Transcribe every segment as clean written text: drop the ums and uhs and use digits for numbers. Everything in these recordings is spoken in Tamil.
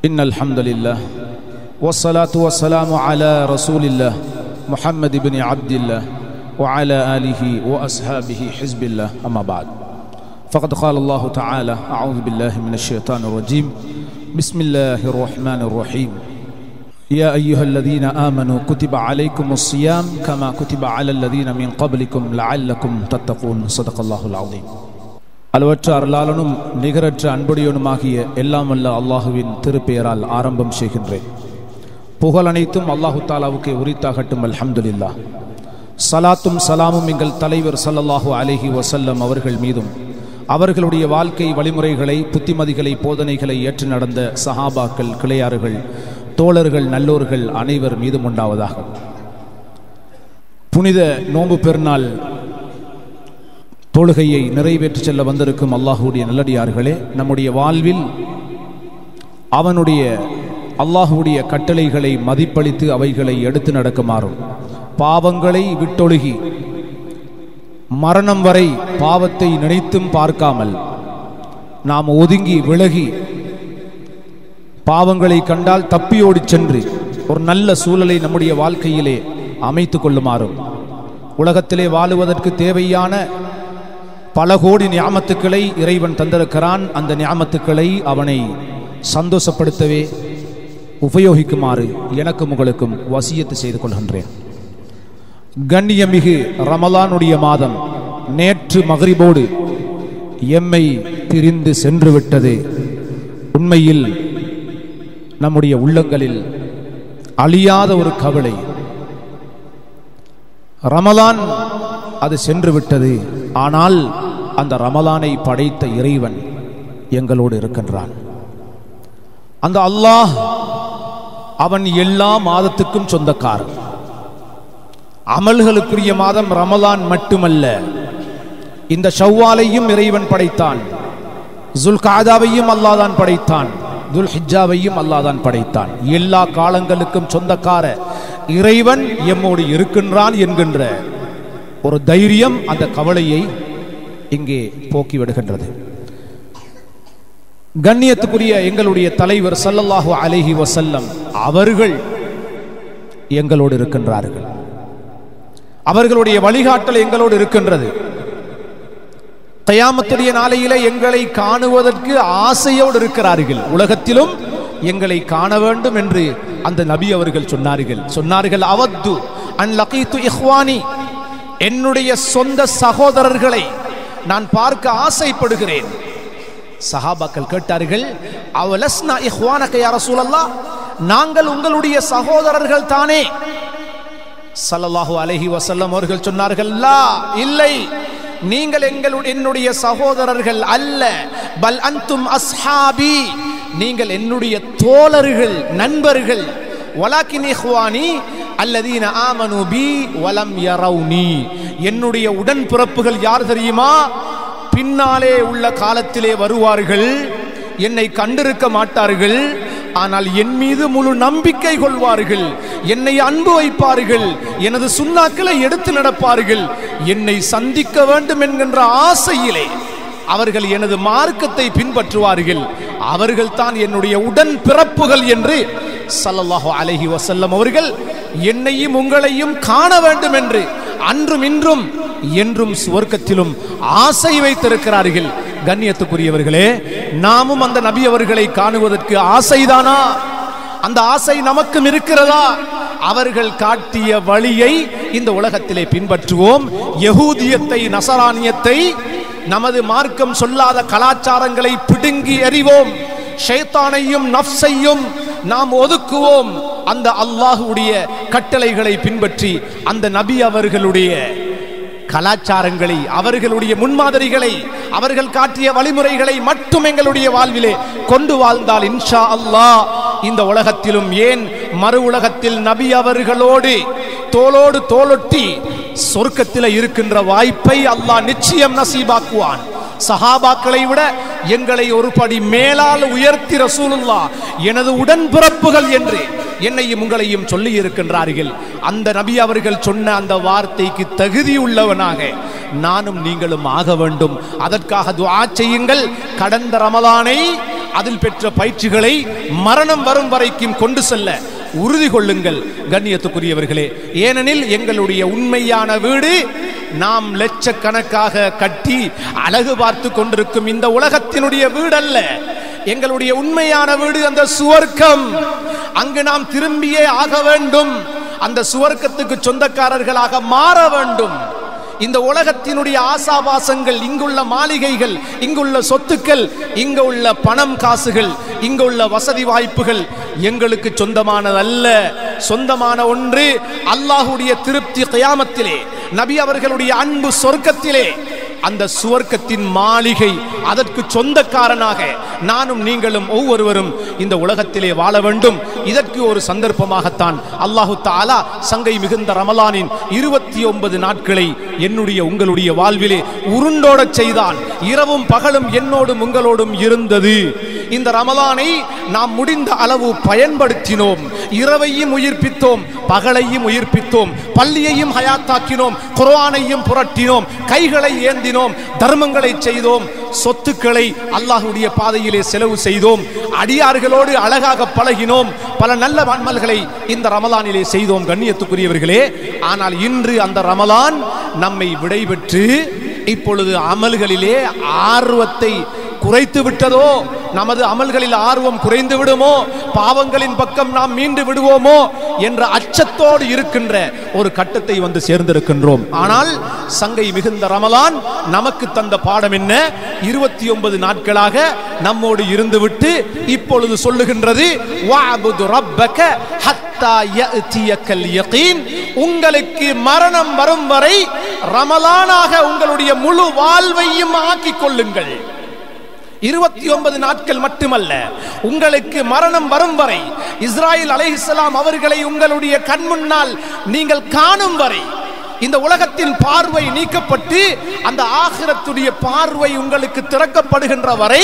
إن الحمد لله والصلاة والسلام على رسول الله محمد بن عبد الله وعلى آله وأصحابه حزب الله أما بعد فقد قال الله تعالى أعوذ بالله من الشيطان الرجيم بسم الله الرحمن الرحيم يا أيها الذين آمنوا كتب عليكم الصيام كما كتب على الذين من قبلكم لعلكم تتقون صدق الله العظيم அளவற்ற அருளாளனும் நிகரற்ற அன்புடையவனுமாகிய எல்லாம் வல்ல அல்லாஹுவின் திருப்பெயரால் ஆரம்பம் செய்கின்றேன். புகழ் அனைத்தும் அல்லாஹு தாலாவுக்கு உரித்தாகட்டும். அல்ஹம்துலில்லாஹ். சலாத்தும் சலாமும் எங்கள் தலைவர் ஸல்லல்லாஹு அலைஹி வஸல்லம் அவர்கள் மீதும் அவர்களுடைய வாழ்க்கை வழிமுறைகளை புத்திமதிகளை போதனைகளை ஏற்று நடந்த சஹாபாக்கள் கிளையார்கள் தோழர்கள் நல்லோர்கள் அனைவர் மீதும் உண்டாவதாக. புனித நோன்பு பெருநாள் தொழுகையை நிறைவேற்றி செல்ல வந்திருக்கும் அல்லாஹுடைய நல்லடியார்களே, நம்முடைய வாழ்வில் அவனுடைய அல்லாஹுடைய கட்டளைகளை மதிப்பளித்து அவைகளை எடுத்து நடக்குமாறும் பாவங்களை விட்டொழுகி மரணம் வரை பாவத்தை நினைத்தும் பார்க்காமல் நாம் ஒதுங்கி விலகி பாவங்களை கண்டால் தப்பியோடி சென்று ஒரு நல்ல சூழலை நம்முடைய வாழ்க்கையிலே அமைத்துக் கொள்ளுமாறும் உலகத்திலே வாழுவதற்கு தேவையான பல கோடி நியாமத்துக்களை இறைவன் தந்திருக்கிறான். அந்த நியாமத்துக்களை அவனை சந்தோஷப்படுத்தவே உபயோகிக்குமாறு எனக்கும் உங்களுக்கும் வசியத்து செய்து கொள்கின்றேன். கண்ணியமிகு ரமலானுடைய மாதம் நேற்று மக்ரிபோடு எம்மை பிரிந்து சென்று விட்டது. உண்மையில் நம்முடைய உள்ளங்களில் அழியாத ஒரு கவலை. ரமலான் அது சென்று விட்டது, ஆனால் அந்த ரமலானை படைத்த இறைவன் எங்களோடு இருக்கின்றான். அந்த அல்லாஹ் அவன் எல்லா மாதத்துக்கும் சொந்தக்காரன். அமல்களுக்குரிய மாதம் ரமலான் மட்டுமல்ல, இந்த ஷவ்வாலையும் இறைவன் படைத்தான், ஜுல்காதாவையும் அல்லாஹ் தான் படைத்தான், துல்ஹிஜ்ஜாவையும் அல்லாஹ் தான் படைத்தான். எல்லா காலங்களுக்கும் சொந்தக்கார இறைவன் எம்மோடு இருக்கின்றான் என்கின்ற ஒரு தைரியம் அந்த கவலையை இங்கே போக்கிவிடுகின்றது. கண்ணியத்துக்குரிய எங்களுடைய தலைவர் ஸல்லல்லாஹு அலைஹி வஸல்லம் அவர்கள் எங்களோடு இருக்கின்றார்கள். அவர்களுடைய வழிகாட்டல் எங்களோடு இருக்கின்றது. கியாமத்துடைய நாளையிலே எங்களை காணுவதற்கு ஆசையோடு இருக்கிறார்கள். உலகத்திலும் எங்களை காண வேண்டும் என்று அந்த நபி அவர்கள் சொன்னார்கள். அவத்து அன் லகீது இஹ்வானி, என்னுடைய சொந்த சகோதரர்களை நான் பார்க்க ஆசைப்படுகிறேன். சஹாபாக்கள் கேட்டார்கள், அவலஸ்னா இஹ்வானக யா ரசூலல்லாஹ், நாங்கள் உங்களுடைய சகோதரர்கள் தானே? ஸல்லல்லாஹு அலைஹி வஸல்லம் அவர்கள் சொன்னார்கள், லா, இல்லை, நீங்கள் என்னுடைய சகோதரர்கள் அல்ல, பல் அன்தும் அஸ்ஹாபி, நீங்கள் என்னுடைய தோழர்கள் நண்பர்கள். வலாக்கின் இஹ்வானி அல்லதீன ஆமனு பி வலம் யரவுனி, என்னுடைய உடன்பிறப்புகள் யார் தெரியுமா? பின்னாலே உள்ள காலத்திலே வருவார்கள், என்னை கண்டிருக்க மாட்டார்கள், ஆனால் என் மீது முழு நம்பிக்கை கொள்வார்கள், என்னை அன்பு வைப்பார்கள், எனது சுன்னாக்களை எடுத்து நடப்பார்கள், என்னை சந்திக்க வேண்டும் என்கின்ற ஆசையிலே அவர்கள் எனது மார்க்கத்தை பின்பற்றுவார்கள், அவர்கள் தான் என்னுடைய உடன் பிறப்புகள் என்று ஸல்லல்லாஹு அலைஹி வஸல்லம் அவர்கள் என்னையும் உங்களையும் காண வேண்டும் என்று அன்றும் இன்றும் என்றும் சுவர்க்கத்திலும் ஆசை வைத்திருக்கிறார்கள். கண்ணியத்துக்குரியவர்களே, நாமும் அந்த நபி அவர்களை காணுவதற்கு ஆசைதானா? அந்த ஆசை நமக்கும் இருக்கிறதா? அவர்கள் காட்டிய வழியை இந்த உலகத்திலே பின்பற்றுவோம். யஹூதியத்தை நசரானியத்தை நமது மார்க்கம் சொல்லாத கலாச்சாரங்களை பிடுங்கி எறிவோம். ஷைத்தானையும் நஃப்ஸையும் நாம் ஒதுக்குவோம். அந்த அல்லாஹ்வுடைய கட்டளைகளை பின்பற்றி அந்த நபி அவர்களுடைய கலாச்சாரங்களை, அவர்களுடைய முன்மாதிரிகளை, அவர்கள் காட்டிய வழிமுறைகளை மட்டும் எங்களுடைய வாழ்விலே கொண்டு வாழ்ந்தால் இன்ஷா அல்லாஹ் இந்த உலகத்திலும் ஏன் மறு உலகத்தில் நபி அவர்களோடு தோளோடு தோளொட்டி சொர்க்கத்தில் இருக்கின்ற வாய்ப்பை அல்லாஹ் நிச்சயம் நசீபாக்குவான். சஹாபாக்களை விட எங்களை ஒரு படி மேலால் உயர்த்தி ரசூலுல்லாஹ் எனது உடன்பிறப்புகள் என்று என்னையும் உங்களையும் சொல்லி இருக்கின்றார்கள். அந்த நபி அவர்கள் சொன்ன அந்த வார்த்தைக்கு தகுதி உள்ளவனாக நானும் நீங்களும் ஆக வேண்டும். அதற்காக துஆ செய்யுங்கள். கடந்த ரமலானை அதில் பெற்ற பயிற்சிகளை மரணம் வரும் வரைக்கும் கொண்டு செல்ல உறுதி கொள்ளுங்கள் கண்ணியத்துக்குரியவர்களே. ஏனெனில் எங்களுடைய உண்மையான வீடு நாம் லட்சக்கணக்காக கட்டி அழகு பார்த்து கொண்டிருக்கும் இந்த உலகத்தினுடைய வீடு அல்ல. எங்களுடைய உண்மையான வீடு அந்த சுவர்க்கம். அங்கு நாம் திரும்பியே ஆக வேண்டும். அந்த சுவர்க்கத்துக்கு சொந்தக்காரர்களாக மாற வேண்டும். இந்த உலகத்தினுடைய ஆசாபாசங்கள், இங்குள்ள மாளிகைகள், இங்குள்ள சொத்துக்கள், இங்குள்ள பணம் காசுகள், இங்குள்ள வசதி வாய்ப்புகள் எங்களுக்கு சொந்தமானதல்ல. சொந்தமான ஒன்று அல்லாஹ்வுடைய திருப்தி கியாமத்திலே, நபி அவர்களுடைய அன்பு சொர்க்கத்திலே. அந்த சுவர்க்கத்தின் மாளிகை, அதற்கு சொந்தக்காரனாக நானும் நீங்களும் ஒவ்வொருவரும் இந்த உலகத்திலே வாழ வேண்டும். இதற்கு ஒரு சந்தர்ப்பமாகத்தான் அல்லாஹு தஆலா சங்கை மிகுந்த ரமலானின் 29 நாட்களை என்னுடைய உங்களுடைய வாழ்விலே உருண்டோடச் செய்தான். இரவும் பகலும் என்னோடும் உங்களோடும் இருந்தது. இந்த ரமலானை நாம் முடிந்த அளவு பயன்படுத்தினோம். இரவையும் உயிர்ப்பித்தோம், பகலையும் உயிர்ப்பித்தோம், பள்ளியையும் ஹயாத்தாக்கினோம், குர்ஆனையும் புரட்டினோம், கைகளை ஏந்தினோம், தர்மங்களை செய்தோம், சொத்துக்களை அல்லாஹ்வுடைய பாதையிலே செலவு செய்தோம், அடியார்களோடு அழகாக பழகினோம், பல நல்ல அமல்களை இந்த ரமலானிலே செய்தோம் கண்ணியத்துக்குரியவர்களே. ஆனால் இன்று அந்த ரமலான் நம்மை விடைபெற்று இப்பொழுது அமல்களிலே ஆர்வத்தை குறைத்து விட்டதோ, நமது அமல்களில் ஆர்வம் குறைந்து விடுமோ, பாவங்களின் பக்கம் நாம் மீண்டு விடுவோமோ என்ற அச்சத்தோடு இருக்கின்ற ஒரு கட்டத்தை வந்து சேர்ந்திருக்கின்றோம். ஆனால் சங்கை மிகுந்த ரமலான் நமக்கு தந்த பாடம் என்ன? 29 நாட்களாக நம்மோடு இருந்துவிட்டு இப்பொழுது சொல்லுகின்றது, வஅபுது ரப்பக ஹத்தா யஅதியக்கல் யகீன். உங்களுக்கு மரணம் வரும் வரை ரமலானாக உங்களுடைய முழு வாழ்வையும் ஆக்கிக் கொள்ளுங்கள். 29 நாட்கள் மட்டுமல்ல, உங்களுக்கு மரணம் வரும் வரை, இஸ்ராயில் அலைஹிஸ்ஸலாம் அவர்களை உங்களுடைய கண் முன்னால் நீங்கள் காணும் வரை, இந்த உலகத்தின் பார்வை நீக்கப்பட்டு அந்த ஆகிரத்துடைய பார்வை உங்களுக்கு திறக்கப்படுகின்ற வரை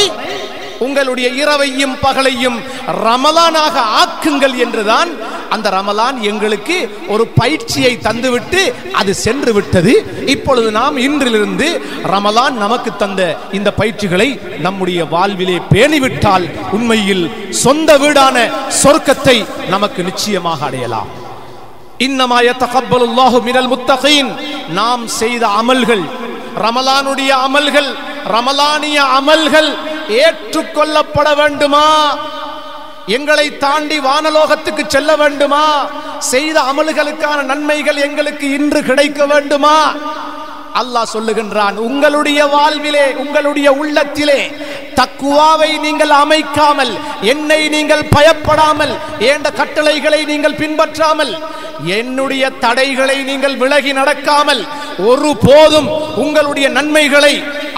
உங்களுடைய இரவையும் பகலையும் ரமலானாக ஆக்குங்கள் என்றுதான் அந்த ரமலான் எங்களுக்கு ஒரு பயிற்சியை தந்துவிட்டு அது சென்று விட்டது. இப்பொழுது நாம் இன்றிலிருந்து ரமலான் நமக்கு தந்த இந்த பயிற்சிகளை நம்முடைய வாழ்விலே பேணிவிட்டால் உண்மையில் சொந்த வீடான சொர்க்கத்தை நமக்கு நிச்சயமாக அடையலாம். இன்னமா யதகப்பலுல்லாஹு மினல் முத்தகீன். நாம் செய்த அமல்கள், ரமலானுடைய அமல்கள், ரமலானிய அமல்கள் ஏற்றுக்கொள்ளப்பட வேண்டுமா? எங்களை தாண்டி வானலோகத்துக்கு செல்ல வேண்டுமா? செய்த அமல்களுக்கான நன்மைகள் எங்களுக்கு இன்று கிடைக்க வேண்டுமா? அல்லாஹ் சொல்லுகின்றான், உங்களுடைய வாழ்விலே, உங்களுடைய உள்ளத்திலே தக்வாவை நீங்கள் அமைக்காமல், என்னை நீங்கள் பயப்படாமல், ஏண்ட கட்டளைகளை நீங்கள் பின்பற்றாமல், என்னுடைய தடைகளை நீங்கள் விலகி நடக்காமல் ஒரு போதும் உங்களுடைய நன்மைகளை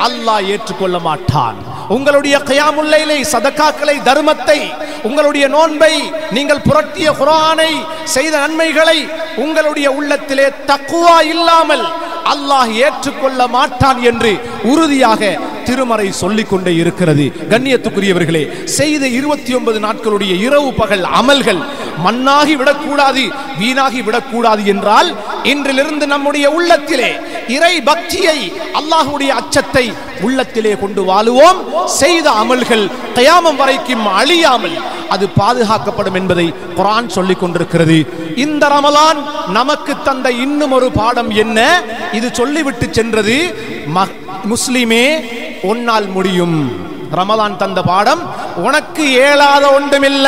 அல்லாஹ் ஏற்றுக்கொள்ள மாட்டான். உங்களுடைய கியாமுல் லைலை, சதகாக்களை, தர்மத்தை, உங்களுடைய நோன்பை, நீங்கள் புரட்டிய குர்ஆனை, செய்த நன்மைகளை உங்களுடைய உள்ளத்திலே தக்வா இல்லாமல் அல்லாஹ் ஏற்றுக்கொள்ள மாட்டான் என்று உறுதியாக திருமறை சொல்லிக் கொண்டே இருக்கிறது. கண்ணியத்துக்குரியவர்களே, செய்த 29 நாட்களுடைய இரவு பகல் அமல்கள் மண்ணாகி விடக்கூடாது, வீணாகி விடக்கூடாது என்றால் இன்றிலிருந்து நம்முடைய உள்ளத்திலே இறை பக்தியை, அல்லாஹ்வுடைய அச்சத்தை உள்ளத்திலே கொண்டு வாழுவோம். செய்த அமல்கள் கியாமம் வரைக்கும் அழியாமல் அது பாதுகாக்கப்படும் என்பதை குர்ஆன் சொல்லிக் கொண்டிருக்கிறது. இந்த ரமலான் நமக்கு தந்த இன்னும் ஒரு பாடம் என்ன? இது சொல்லிவிட்டு சென்றது, முஸ்லிமே உன்னால் முடியும். ரமலான் தந்த பாடம், உனக்கு இயலாத ஒன்றுமில்ல.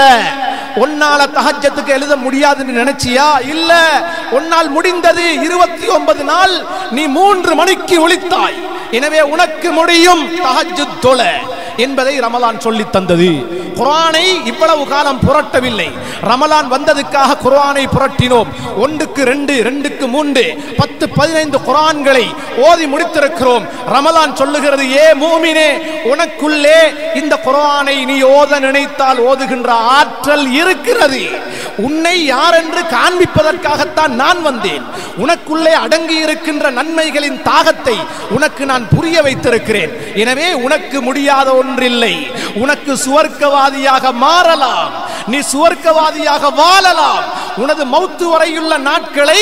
உன்னால தஹஜ்ஜத்துக்கு எழுத முடியாதுன்னு நினைச்சியா? இல்ல, உன்னால் முடிந்தது. 29 நாள் நீ 3 மணிக்கு ஒளித்தாய். எனவே உனக்கு முடியும் தஹஜ்ஜுத் தொழ என்பதை ரமலான் சொல்லி தந்தது. குர்ஆனை இவ்வளவு காலம் புரட்டவில்லை. ரமலான் வந்ததுக்காக குர்ஆனை புரட்டினோம். 1க்கு 2, 2க்கு 3, 10, 15 குர்ஆன்களை ஓதி முடித்திருக்கிறோம். ரமலான் சொல்லுகிறது, ஏ மூமினே, உனக்குள்ளே இந்த குர்ஆனை நீ ஓத நினைத்தால் ஓதுகின்ற ஆற்றல் இருக்கிறது. உன்னை யார் என்று காண்பிப்பதற்காகத்தான் நான் வந்தேன். உனக்குள்ளே அடங்கி இருக்கின்ற நன்மைகளின் தாகத்தை உனக்கு நான் புரிய வைத்திருக்கிறேன். எனவே உனக்கு முடியாத ஒன்றில்லை. உனக்கு சுவர்க்கவாதியாக மாறலாம், நீ சுவர்க்கவாதியாக வாழலாம். உனது மௌத்து வரையுள்ள நாட்களை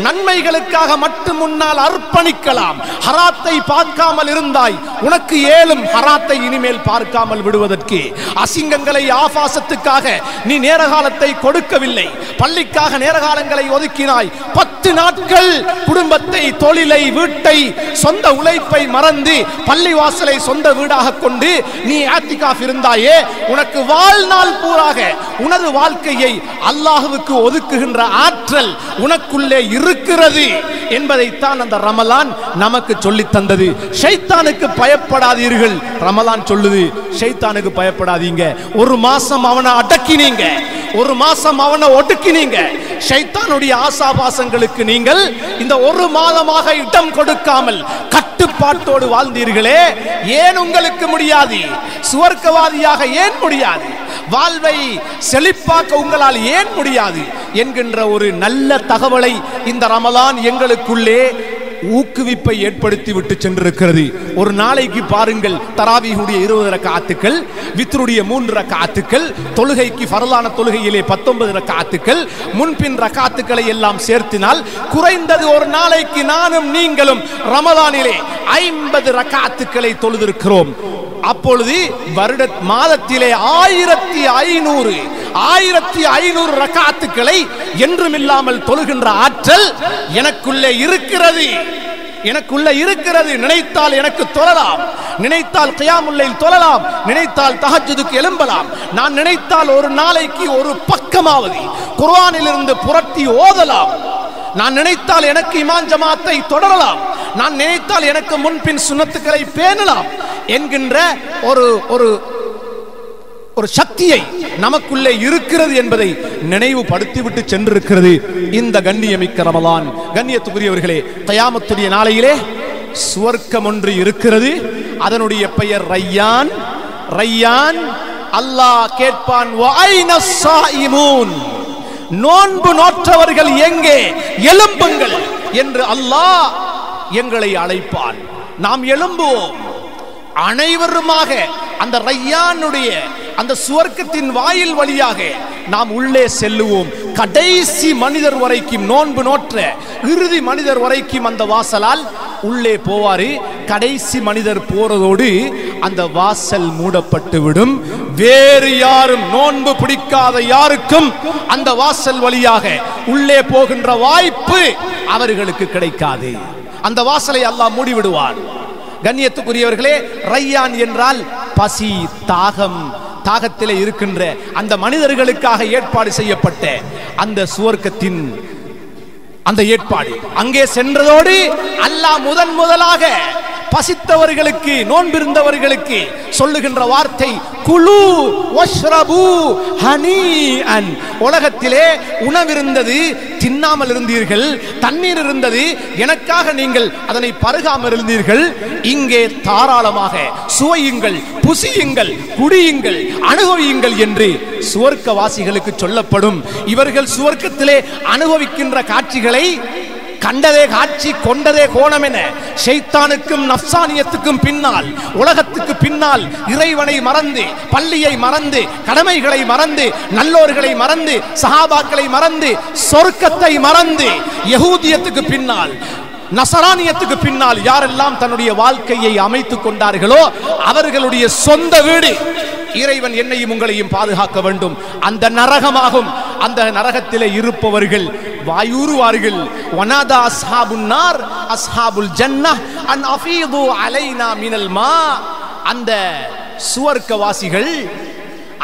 நன்மைகளுக்காக மட்டும் முன்னால் அர்ப்பணிக்கலாம். ஹராத்தை பார்க்காமல் இருந்தாய், உனக்கு ஏலும் ஹராத்தை இனிமேல் பார்க்காமல் விடுவதற்கு. அசிங்கங்களை ஆபாசத்துக்காக நீ நேரகாலத்தை கொடுக்கவில்லை, பள்ளிக்காக நேரகாலங்களை ஒதுக்கினாய். 10 நாட்கள் குடும்பத்தை, தொழிலை, வீட்டை, சொந்த உழைப்பை மறந்து பள்ளிவாசலை சொந்த வீடாக கொண்டு நீ ஆத்திகாஃப் இருந்தாயே, உனக்கு வாழ்நாள் பூராக உனது வாழ்க்கையை அல்லாஹ்வுக்கு ஒதுக்குகின்ற ஆற்றல் உனக்குள்ளே இருக்கிறது என்பதைத்தான் அந்த ரமலான் நமக்கு சொல்லி தந்தது. ஷைத்தானுக்கு பயப்படாதீர்கள், ரமலான் சொல்லுது. ஷைத்தானுக்கு பயப்படாதீங்க. ஒரு மாசம் அவனை அடக்கினீங்க, ஒரு மாசம் அவனை ஒடுக்கினீங்க. ஷைத்தானுடைய ஆசாபாசங்களுக்கு நீங்கள் இந்த ஒரு மாதமாக இடம் கொடுக்காமல் கட்டுப்பாட்டோடு வாழ்ந்தீர்களே, ஏன் உங்களுக்கு முடியாது? சுவர்க்கவாதியாக ஏன் முடியாது? வாழ்வை செழிப்பாக்க உங்களால் ஏன் முடியாது என்கின்ற ஒரு நல்ல தகவலை இந்த ரமலான் எங்களுக்குள்ளே ஊக்குவிப்பை ஏற்படுத்தி விட்டு சென்றிருக்கிறது. ஒரு நாளைக்கு பாருங்கள், தராவீஹுடைய 20 ரக்காத்துக்கள், வித்ருடைய 3 ரக்காத்துக்கள், தொழுகைக்கு ஃபர்லான தொழுகையிலே 19 ரக்காத்துக்கள், முன்பின் ரக்காத்துக்களை எல்லாம் சேர்த்தினால் குறைந்தது ஒரு நாளைக்கு நானும் நீங்களும் ரமலானிலே 50 ரக்காத்துக்களை தொழுதிருக்கிறோம். அப்பொழுது வருட மாதத்திலே 1500 ரக்காத்துக்களை என்றுமில்லாமல் தொழுகின்ற ஆற்றல் எனக்குள்ளே இருக்கிறது. நினைத்தால் எனக்கு தொழலாம், நினைத்தால் கியாமுல் லைல் தொழலாம், நினைத்தால் தஹஜ்ஜுதுக்கு எழும்பலாம். நான் நினைத்தால் ஒரு நாளைக்கு ஒரு பக்கமாவது குர்ஆனிலிருந்து புரட்டி ஓதலாம். நான் நினைத்தால் எனக்கு இமாம் ஜமாத்தை தொடரலாம். நான் நினைத்தால் எனக்கு முன்பின் சுன்னத்துக்களை பேணலாம் என்கின்ற ஒரு சக்தியை நமக்குள்ளே இருக்கிறது என்பதை நினைவுபடுத்திவிட்டு சென்றிருக்கிறது இந்த கண்ணியமிக்க ரமலான். கண்ணியத்துக்குரியவர்களே, கியாமத்துடைய நாளையிலே சுவர்க்கம் ஒன்று இருக்கிறது. அதனுடைய பெயர் ரய்யான். ரய்யான். அல்லாஹ் கேட்பான், வஐனஸ் ஸாயிமூன், நோன்பு நோற்றவர்கள் எங்கே, எழும்புங்கள் என்று அல்லாஹ் எங்களை அழைப்பான். நாம் எழும்புவோம். அனைவருமாக அந்த ரய்யானுடைய அந்த சுவர்க்கத்தின் வாயில் வழியாக நாம் உள்ளே செல்லுவோம். கடைசி மனிதர் வரைக்கும், நோன்பு நோற்ற இறுதி மனிதர் வரைக்கும் அந்த வாசலால் உள்ளே போவாரு. கடைசி மனிதர் போறதோடு அந்த வாசல் மூடப்பட்டு விடும். வேறு யாரும், நோன்பு பிடிக்காத யாருக்கும் அந்த வாசல் வழியாக உள்ளே போகின்ற வாய்ப்பு அவர்களுக்கு கிடைக்காது. அந்த வாசலை அல்லாஹ் மூடிவிடுவான். கண்ணியத்துக்குரியவர்களே, ரய்யான் என்றால் பசி, தாகம், தாகத்திலே இருக்கின்ற அந்த மனிதர்களுக்காக ஏற்பாடு செய்யப்பட்ட அந்த சுவர்க்கத்தின் அந்த ஏற்பாடு. அங்கே சென்றதோடு அல்லாஹ் முதலாக பசித்தவர்களுக்கு, நோன்பிருந்தவர்களுக்கு சொல்லுகின்ற வார்த்தை குலு வஷ்ரபு ஹனீஅன். உலகத்திலே உணவிருந்தது, தின்னாமல் இருந்தீர்கள், தண்ணீர் இருந்தது, எனக்காக நீங்கள் அதனை பருகாமல் இருந்தீர்கள். இங்கே தாராளமாக சுவையுங்கள், புசியுங்கள், குடியுங்கள், அனுபவியுங்கள் என்று சுவர்க்கவாசிகளுக்கு சொல்லப்படும். இவர்கள் சுவர்க்கத்திலே அனுபவிக்கின்ற காட்சிகளை கண்டதே காட்சி, கொண்டதே கோணம் என ஷைத்தானுக்கும் நஃப்சானியத்துக்கும் பின்னால், உலகத்துக்கு பின்னால் இறைவனை மறந்து, பள்ளியை மறந்து, கடமைகளை மறந்து, நல்லோர்களை மறந்து, சஹாபாக்களை மறந்து, சொர்க்கத்தை மறந்து, யஹூதியத்துக்கு பின்னால், நசரானியத்துக்கு பின்னால் யாரெல்லாம் தன்னுடைய வாழ்க்கையை அமைத்துக் கொண்டார்களோ அவர்களுடைய சொந்த வீடு இறைவன் என்னையும் உங்களையும் பாதுகாக்க வேண்டும். அந்த நரகமாகும். அந்த நரகத்திலே இருப்பவர்கள் வாயூறுவார்கள். வனாதா அஸ்ஹாபுன் நார் அஸ்ஹாபுல் ஜன்னஹ் அன் அஃபீது அலைனா மினல் மா. அந்த சுவர்க்கவாசிகள்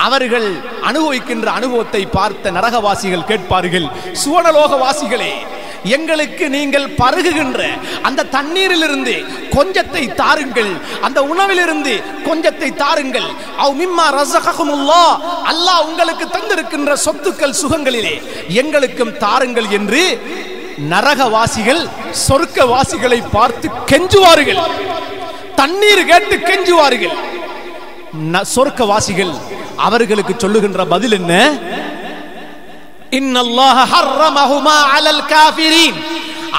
அவர்கள் அனுபவிக்கின்ற அனுபவத்தை பார்த்த நரகவாசிகள் கேட்பார்கள், சுவனலோகவாசிகளே, எங்களுக்கு நீங்கள் பருகுகின்ற அந்த தண்ணீரிலிருந்து கொஞ்சத்தை தாருங்கள், அந்த உணவிலிருந்து கொஞ்சத்தை தாருங்கள். அவ் மிம்மா ரஸககுமுல்லாஹ், அல்லாஹ் உங்களுக்கு தந்திருக்கின்ற சொத்துக்கள், சுகங்களிலே எங்களுக்கும் தாருங்கள் என்று நரகவாசிகள் சொர்க்கவாசிகளை பார்த்து கெஞ்சுவார்கள். தண்ணீர் கேட்டு கெஞ்சுவார்கள். சொர்க்கவாசிகள் அவர்களுக்கு சொல்லுகின்ற பதில் என்ன? இன்னல்லாஹ ஹர்ரமஹுமா அலல் காஃபிரீன்.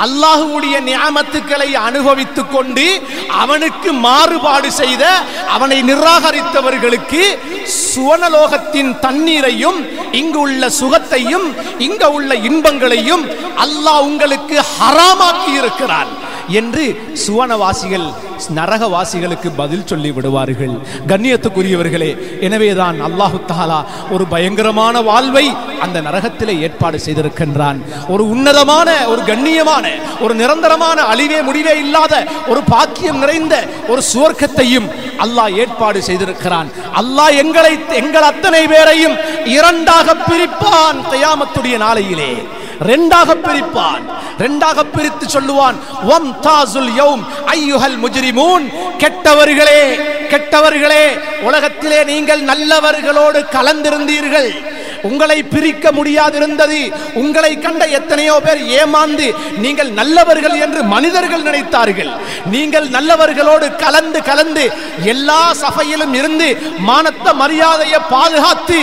அல்லாஹ்வுடைய நியாமத்துக்களை அனுபவித்துக் கொண்டு அவனுக்கு மாறுபாடு செய்த, அவனை நிராகரித்தவர்களுக்கு சுவனலோகத்தின் தண்ணீரையும் இங்கு உள்ள சுகத்தையும் இங்கு உள்ள இன்பங்களையும் அல்லாஹ் உங்களுக்கு ஹராமாக்கி இருக்கிறான் என்று சுவனவாசிகள் நரகவாசிகளுக்கு பதில் சொல்லி விடுவார்கள். கண்ணியத்துக்குரியவர்களே, எனவேதான் அல்லாஹு தஆலா ஒரு பயங்கரமான வாழ்வை அந்த நரகத்திலே ஏற்பாடு செய்திருக்கின்றான். ஒரு உன்னதமான, ஒரு கண்ணியமான, ஒரு நிரந்தரமான, அழிவே முடிவே இல்லாத, ஒரு பாக்கியம் நிறைந்த ஒரு சுவர்க்கத்தையும் அல்லாஹ் ஏற்பாடு செய்திருக்கிறான். அல்லாஹ் எங்கள் அத்தனை பேரையும் இரண்டாக பிரிப்பான். கியாமத்துடைய நாளையிலே ரெண்டாக பிரிப்பான். ரெண்டாக பிரித்து சொல்லுவான், வம்தாசுல் யௌம் அய்யுஹல் முஜ்ரிமூன். கெட்டவர்களே, கெட்டவர்களே, உலகத்திலே நீங்கள் நல்லவர்களோடு கலந்திருந்தீர்கள். உங்களை பிரிக்க முடியாதிருந்தது. உங்களை கண்ட எத்தனையோ பேர் ஏமாந்து நீங்கள் நல்லவர்கள் என்று மனிதர்கள் நினைத்தார்கள். நீங்கள் நல்லவர்களோடு கலந்து கலந்து எல்லா சபையிலும் இருந்து மானத்த மரியாதையை பாதுகாத்து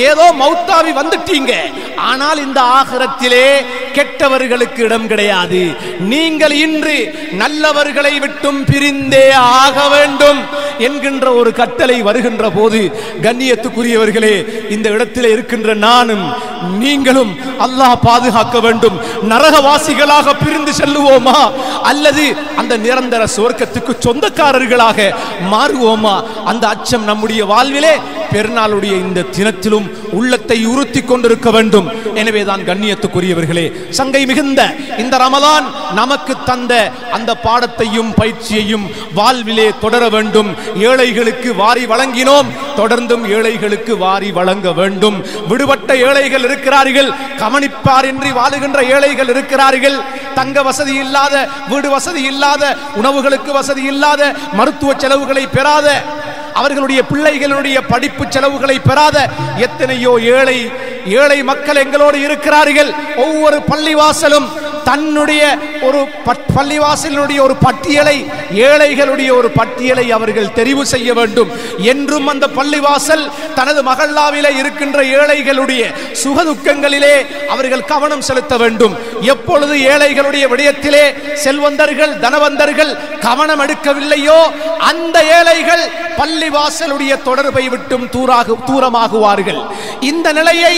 ஏதோ மௌத்தாவி வந்துட்டீங்க. ஆனால் இந்த ஆகிரத்திலே கெட்டவர்களுக்கு இடம் கிடையாது. நீங்கள் இன்று நல்லவர்களை விட்டும் பிரிந்தே ஆக வேண்டும் என்கின்ற ஒரு கட்டளை வருகின்ற போது, கண்ணியத்துக்குரியவர்களே, இந்த இடத்திலே இருக்கின்ற நானும் நீங்களும் அல்லாஹ் பாதுகாக்க வேண்டும். நரகவாசிகளாக பிரிந்து செல்லுவோமா அல்லது அந்த நிரந்தர சுவர்க்கத்துக்கு சொந்தக்காரர்களாக மாறுவோமா? அந்த அச்சம் நம்முடைய வாழ்விலே பெருநாளுடைய இந்த தினத்திலும் உள்ளத்தை உறுத்தி கொண்டிருக்க வேண்டும். எனவேதான் கண்ணியத்துக்குரியவர்களே, சங்கை மிகுந்த இந்த ரமலான் நமக்கு தந்த அந்த பாடத்தையும் பயிற்சியையும் வாழ்விலே தொடர வேண்டும். ஏழைகளுக்கு வாரி வழங்கினோம், தொடர்ந்தும் ஏழைகளுக்கு வாரி வழங்க வேண்டும். விடுபட்ட ஏழைகள் இருக்கிறார்கள், கவனிப்பாரின்றி வாழுகின்ற ஏழைகள் இருக்கிறார்கள். தங்க வசதி இல்லாத, வீடு வசதி இல்லாத, உணவுகளுக்கு வசதி இல்லாத, மருத்துவ செலவுகளை பெறாத, அவர்களுடைய பிள்ளைகளுடைய படிப்பு செலவுகளை பெறாத எத்தனையோ ஏழை மக்கள் எங்களோடு இருக்கிறார்கள். ஒவ்வொரு பள்ளிவாசலும் தன்னுடைய ஒரு பள்ளிவாசலுடைய ஒரு பட்டியலை, ஏழைகளுடைய ஒரு பட்டியலை அவர்கள் தெரிவு செய்ய வேண்டும். என்றும் அந்த பள்ளிவாசல் தனது மகல்லாவிலே இருக்கின்ற ஏழைகளுடைய சுகதுக்கங்களிலே அவர்கள் கவனம் செலுத்த வேண்டும். எப்பொழுது ஏழைகளுடைய விடயத்திலே செல்வந்தர்கள், தனவந்தர்கள் கவனம் எடுக்கவில்லையோ அந்த ஏழைகள் பள்ளிவாசலுடைய தொடர்பை விட்டும் தூரமாகுவார்கள். இந்த நிலையை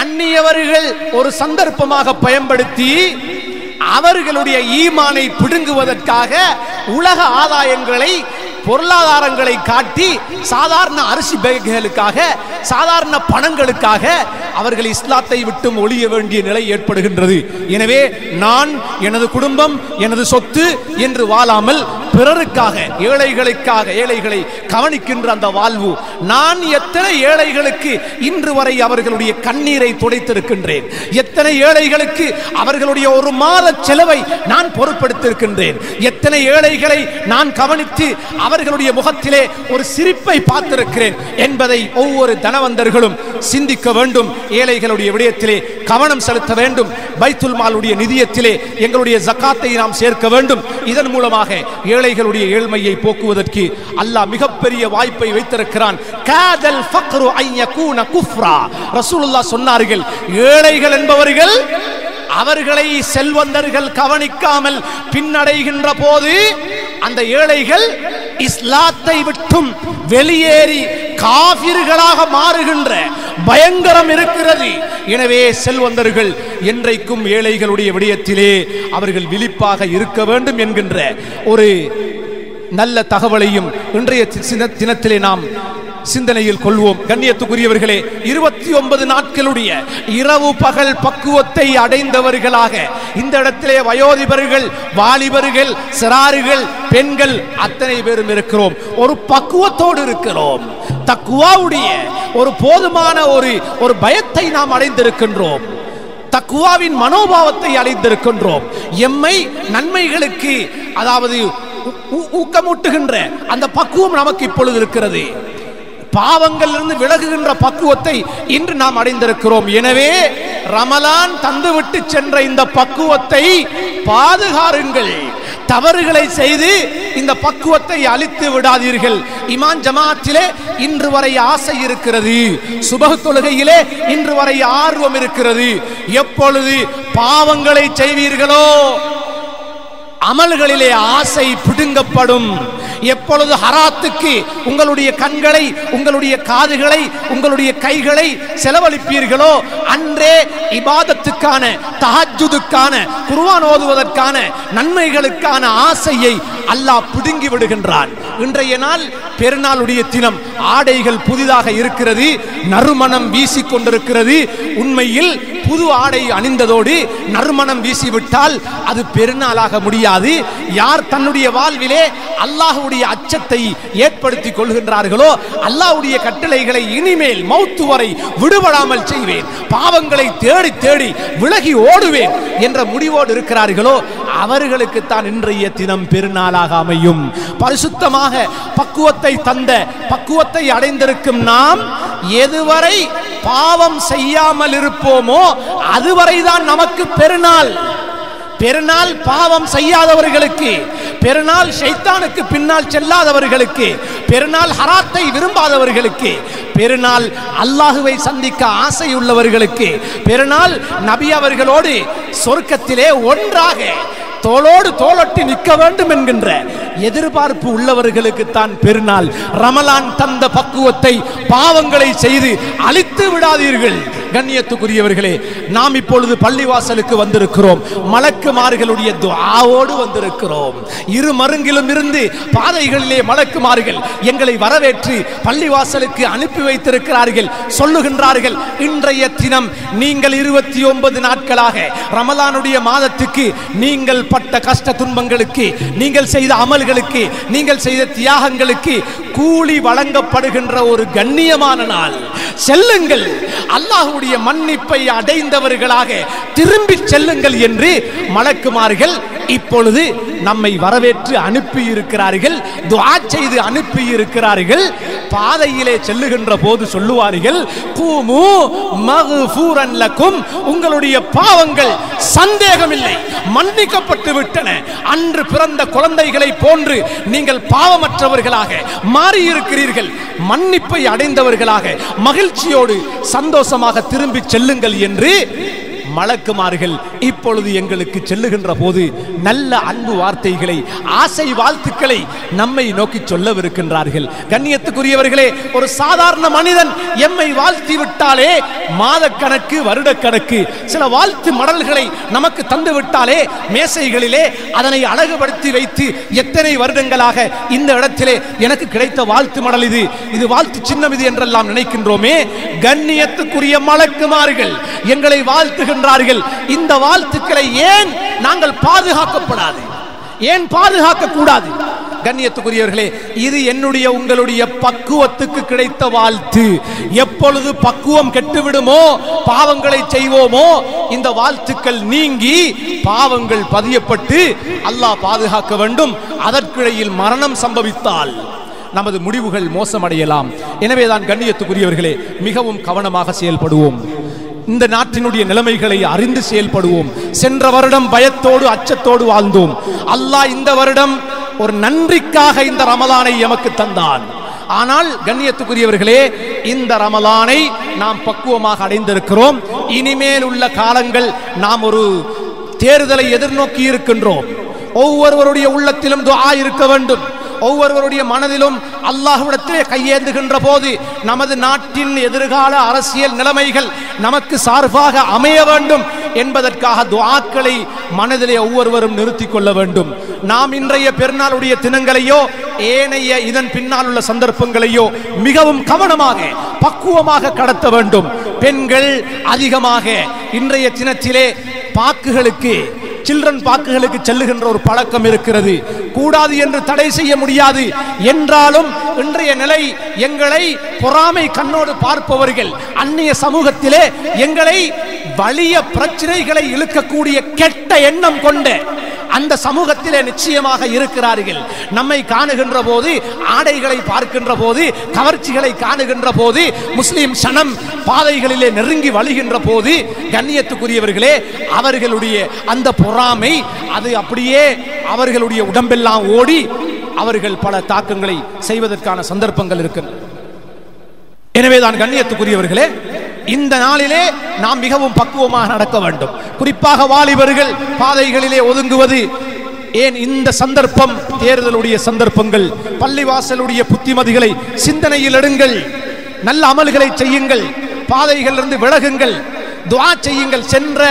அந்நியவர்கள் ஒரு சந்தர்ப்பமாக பயன்படுத்தி அவர்களுடைய ஈமானை பிடுங்குவதற்காக உலக ஆதாயங்களை, பொருளாதாரங்களை காட்டி சாதாரண அரிசி பேக்குகளுக்காக, சாதாரண பணங்களுக்காக அவர்கள் இஸ்லாத்தை விட்டும் ஒழிய வேண்டிய நிலை ஏற்படுகின்றது. எனவே நான், எனது குடும்பம், எனது சொத்து என்று வாழாமல் பிறருக்காக, ஏழைகளுக்காக, ஏழைகளை கவனிக்கின்ற அந்த வாழ்வு. நான் எத்தனை ஏழைகளுக்கு இன்று வரை அவர்களுடைய கண்ணீரை துடைத்திருக்கின்றேன். எத்தனை ஏழைகளுக்கு அவர்களுடைய ஒரு மாத செலவை நான் பொறுப்பெடுத்திருக்கின்றேன். எத்தனை ஏழைகளை நான் கவனித்து அவர்களுடைய முகத்திலே ஒரு சிரிப்பை பார்த்திருக்கிறேன் என்பதை ஒவ்வொரு தனவந்தர்களும் சிந்திக்க வேண்டும். ஏழைகளுடைய விடயத்திலே கவனம் செலுத்த வேண்டும். பைத்துல் மாலுடைய நிதியத்திலே எங்களுடைய ஜகாத்தை நாம் சேர்க்க வேண்டும். இதன் மூலமாக ஏழைகளுடைய ஏழ்மையை போக்குவதற்கு அல்லாஹ் மிகப்பெரிய வாய்ப்பை வைத்திருக்கிறான். காதல் ஃபக்ரு அன் யகூன குஃப்ரா. ரசூலுல்லாஹ் சொன்னார்கள், ஏழைகள் என்பவர்கள் அவர்களை செல்வந்தர்கள் கவனிக்காமல் பின்னடைகின்ற போது அந்த ஏழைகள் இஸ்லாத்தை விட்டும் வெளியேறி காஃபிர்களாக மாறுகின்ற பயங்கரம் இருக்கிறது. எனவே செல்வந்தர்கள் என்றைக்கும் ஏழைகளுடைய விடயத்திலே அவர்கள் விழிப்பாக இருக்க வேண்டும் என்கின்ற ஒரு நல்ல தகவலையும் இன்றைய தினத்திலே நாம் சிந்தனையில் கொள்வோம். கண்ணியத்துக்குரியவர்களே, 29 நாட்களுடைய இரவு பகல் பக்குவத்தை அடைந்தவர்களாக இந்த இடத்திலே வயோதிபர்கள், வாலிபர்கள், சிறார்கள், பெண்கள் அத்தனை பேரும் இருக்கிறோம். ஒரு பக்குவத்தோடு இருக்கிறோம். தக்வாவுடைய ஒரு போதுமான ஒரு பயத்தை நாம் அடைந்திருக்கின்றோம். தக்வாவின் மனோபாவத்தை அடைந்திருக்கின்றோம். எம்மை நன்மைகளுக்கு, அதாவது ஊக்கமூட்டுகின்ற அந்த பக்குவம் நமக்கு இப்பொழுது இருக்கிறது. பாவங்களிலிருந்து விலகுகின்ற பக்குவத்தை இன்று நாம் அடைந்திருக்கிறோம். எனவே ரமலான் தந்துவிட்டு சென்ற இந்த பக்குவத்தை பாதுகாருங்கள். தவறுகளை செய்து இந்த பக்குவத்தை அழித்து விடாதீர்கள். இமான் ஜமாத்திலே இன்று வரை ஆசை இருக்கிறது. சுபஹ் தொழுகையிலே இன்று வரை ஆர்வம் இருக்கிறது. எப்பொழுது பாவங்களை செய்வீர்களோ அமல்களிலே ஆசை பிடுங்கப்படும். எப்பொழுது ஹராத்துக்கு உங்களுடைய கண்களை, உங்களுடைய காதுகளை, உங்களுடைய கைகளை செலவழிப்பீர்களோ அன்றே இபாதத்துக்கான, தஹஜ்ஜுதுக்கான, குர்ஆன் ஓதுவதற்கான, நன்மைகளுக்கான ஆசையை அல்லாஹ் பிடுங்கி விடுகின்றான். இன்றைய நாள் பெருநாளுடைய தினம், ஆடைகள் புதிதாக இருக்கிறது, நறுமணம் வீசிக்கொண்டிருக்கிறது. உண்மையில் புது ஆடை அணிந்ததோடு நறுமணம் வீசிவிட்டால் அது பெருநாளாக முடியாது. யார் தன்னுடைய வாழ்விலே அல்லாஹ்வுடைய அச்சத்தை ஏற்படுத்தி கொள்கின்றார்களோ, அல்லாஹ்வுடைய கட்டளைகளை இனிமேல் மௌத்து வரை விடுபடாமல் செய்வேன், பாவங்களை தேடி தேடி விலகி ஓடுவேன் என்ற முடிவோடு இருக்கிறார்களோ அவர்களுக்கு தான் இன்றைய தினம் பெருநாளாக அமையும். பரிசுத்தமாக பக்குவத்தை தந்த, பக்குவத்தை அடைந்திருக்கும் நாம் எதுவரை பாவம் செய்யாமல் இருப்போமோ அதுவரைதான் நமக்கு பெருநாள். பெருநாள் பாவம் செய்யாதவர்களுக்கு, பெருநாள் ஷைத்தானுக்கு பின்னால் செல்லாதவர்களுக்கு, பெருநாள் ஹராத்தை விரும்பாதவர்களுக்கு, பெருநாள் அல்லாஹுவை சந்திக்க ஆசை உள்ளவர்களுக்கு, பெருநாள் நபி அவர்களோடு சொர்க்கத்திலே ஒன்றாக தோளோடு தோளொட்டி நிற்க வேண்டும் என்கின்ற எதிர்பார்ப்பு உள்ளவர்களுக்கு தான் பெருநாள். ரமலான் தந்த பக்குவத்தை பாவங்களை செய்து அழித்து விடாதீர்கள். கண்ணியத்துக்குரியவர்களே, நாம் இப்பொழுது பள்ளிவாசலுக்கு வந்திருக்கிறோம். மலக்குமார்களுடைய துஆவோடு வந்திருக்கிறோம். இரு மருங்கிலும் இருந்து பாதைகளிலே மலக்குமார்கள் எங்களை வரவேற்று பள்ளிவாசலுக்கு அனுப்பி வைத்திருக்கிறார்கள். சொல்லுகின்றார்கள், இன்றைய தினம் நீங்கள் 29 நாட்களாக ரமலானுடைய மாதத்துக்கு நீங்கள் பட்ட கஷ்ட துன்பங்களுக்கு, நீங்கள் செய்த அமல்களுக்கு, நீங்கள் செய்த தியாகங்களுக்கு கூலி வழங்கப்படுகின்ற ஒரு கண்ணியமான நாள். செல்லுங்கள், அல்லாஹ்வுடைய மன்னிப்பை அடைந்தவர்களாக திரும்பி செல்லுங்கள் என்று மலக்குமார்கள் இப்பொழுது நம்மை வரவேற்று அனுப்பி இருக்கிறார்கள், துஆ செய்து அனுப்பி இருக்கிறார்கள். பாதையிலே செல்லுகின்ற போது சொல்லுவார்கள், கூமு மக்ஃபூரன் லக்கும், உங்களுடைய பாவங்கள் சந்தேகமில்லை மன்னிக்கப்பட்டு விட்டன. அன்று பிறந்த குழந்தைகளை போன்று நீங்கள் பாவமற்றவர்களாக மாறி இருக்கிறீர்கள். மன்னிப்பை அடைந்தவர்களாக மகிழ்ச்சியோடு சந்தோஷமாக திரும்பி செல்லுங்கள் என்று மலக்குமார்கள் இப்பொழுது எங்களுக்கு செல்லுகின்ற போது நல்ல அன்பு வார்த்தைகளை, ஆசை வாழ்த்துக்களை நம்மை நோக்கி சொல்லவிருக்கின்றார்கள். கண்ணியத்துக்குரியவர்களே, ஒரு சாதாரண மனிதன் எம்மை வாழ்த்தி விட்டாலே மாதக்கணக்கு, வருடக்கணக்கு சில வாழ்த்து மடல்களை நமக்கு தந்து விட்டாலே மேசைகளிலே அதனை அழகுபடுத்தி வைத்து எத்தனை வருடங்களாக இந்த இடத்திலே எனக்கு கிடைத்த வாழ்த்து மடல் இது, இது வாழ்த்து சின்னம் இது என்றெல்லாம் நினைக்கின்றோமே. கண்ணியத்துக்குரிய மலக்குமார்கள் எங்களை வாழ்த்துகின்ற இந்த வாழ்த்துக்களை ஏன் நாங்கள் பாதுகாக்கப்படாது, ஏன் பாதுகாக்க கூடாது? கண்ணியத்துக்குரியவர்களே, இது என்னுடைய உங்களுடைய பக்குவத்துக்கு கிடைத்த வாழ்த்து. எப்பொழுது பக்குவம் கெட்டுவிடுமோ, பாவங்களை செய்வோமோ, இந்த வாழ்த்துக்கள் நீங்கி பாவங்கள் பதியப்பட்டு அல்லாஹ் பாதுகாக்க வேண்டும். அதற்கிடையில் மரணம் சம்பவித்தால் நமது முடிவுகள் மோசமடையலாம். எனவேதான் கண்ணியத்துக்குரியவர்களே, மிகவும் கவனமாக செயல்படுவோம். இந்த நாட்டினுடைய நிலைமைகளை அறிந்து செயல்படுவோம். சென்ற வருடம் பயத்தோடு அச்சத்தோடு வாழ்ந்தோம். அல்லாஹ் இந்த வருடம் ஒரு நன்றிக்காக இந்த ரமலானை எமக்கு தந்தான். ஆனால் கண்ணியத்துக்குரியவர்களே, இந்த ரமலானை நாம் பக்குவமாக அடைந்திருக்கிறோம். இனிமேல் உள்ள காலங்கள் நாம் ஒரு தேர்தலை எதிர்நோக்கி இருக்கின்றோம். ஒவ்வொருவருடைய உள்ளத்திலும் துஆ இருக்க வேண்டும். ஒவ்வொருவருடைய மனதிலும் அல்லாஹ்விடத்திலே கையேந்துகின்ற போது நமது நாட்டின் எதிர்கால அரசியல் நிலைமைகள் நமக்கு சார்பாக அமைய வேண்டும் என்பதற்காக துஆக்களை மனதிலே ஒவ்வொருவரும் நிறுத்திக் கொள்ள வேண்டும். நாம் இன்றைய பெருநாளுடைய தினங்களையோ ஏனைய இதன் பின்னால் உள்ள சந்தர்ப்பங்களையோ மிகவும் கவனமாக பக்குவமாக கடத்த வேண்டும். பெண்கள் அதிகமாக இன்றைய தினத்திலே பாக்குகளுக்கு, சில்ட்ரன் பாக்குகளுக்கு செல்லுகின்ற ஒரு பழக்கம் இருக்கிறது. கூடாது என்று தடை செய்ய முடியாது என்றாலும் இன்றைய நிலை எங்களை பொறாமை கண்ணோடு பார்ப்பவர்கள், அந்நிய சமூகத்திலே எங்களை வலிய பிரச்சனைகளை இழுக்கக்கூடிய கெட்ட எண்ணம் கொண்ட அந்த சமூகத்திலே நிச்சயமாக இருக்கிறார்கள். நம்மை காணுகின்ற போது, ஆடைகளை பார்க்கின்ற போது, கவர்ச்சிகளை காணுகின்ற போது, முஸ்லிம் சனம் பாதைகளிலே நெருங்கி வழிகின்ற போது, கண்ணியத்துக்குரியவர்களே, அவர்களுடைய அந்த பொறாமை அது அப்படியே அவர்களுடைய உடம்பெல்லாம் ஓடி அவர்கள் பல தாக்கங்களை செய்வதற்கான சந்தர்ப்பங்கள் இருக்கிறது. எனவேதான் கண்ணியத்துக்குரியவர்களே, இந்த நாளிலே நாம் மிகவும் பக்குவமாக நடக்க வேண்டும். குறிப்பாக வாலிபர்கள் பாதைகளிலே ஒதுங்குவது ஏன் இந்த சந்தர்ப்பம் தேர்தலுடைய சந்தர்ப்பங்கள், பள்ளிவாசலுடைய புத்திமதிகளை சிந்தனையில் எடுங்கள், நல்ல அமல்களை செய்யுங்கள், பாதைகளிலிருந்து விலகுங்கள், துஆ செய்யுங்கள். சென்ற